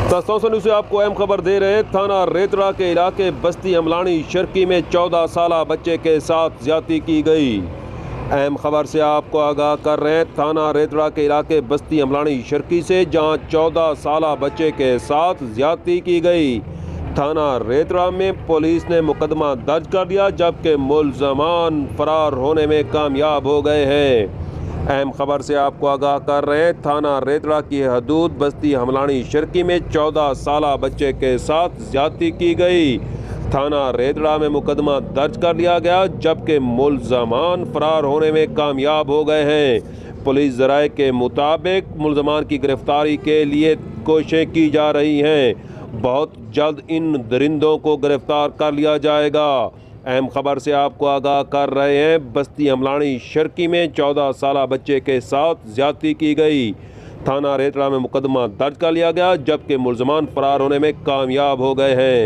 News से आपको अहम खबर दे रहे हैं। थाना रेतड़ा के इलाके बस्ती अमलानी शर्की में 14 साला बच्चे के साथ ज्यादती की गई। अहम खबर से आपको आगाह कर रहे हैं। थाना रेतड़ा के इलाके बस्ती अमलानी शर्की से जहां 14 साला बच्चे के साथ ज्यादती की गई। थाना रेतड़ा में पुलिस ने मुकदमा दर्ज कर दिया, जबकि मुल्ज़मान फरार होने में कामयाब हो गए हैं। अहम खबर से आपको आगाह कर रहे हैं। थाना रेतड़ा की हदूद बस्ती हमलानी शर्की में 14 साला बच्चे के साथ ज्यादती की गई। थाना रेतड़ा में मुकदमा दर्ज कर लिया गया, जबकि मुल्ज़मान फरार होने में कामयाब हो गए हैं। पुलिस ज़राए के मुताबिक मुल्ज़मान की गिरफ्तारी के लिए कोशिशें की जा रही हैं। बहुत जल्द इन दरिंदों को गिरफ्तार कर लिया जाएगा। अहम खबर से आपको आगाह कर रहे हैं। बस्ती अमलानी शर्की में 14 साला बच्चे के साथ ज्यादती की गई। थाना रेतड़ा में मुकदमा दर्ज कर लिया गया, जबकि मुल्ज़मान फरार होने में कामयाब हो गए हैं।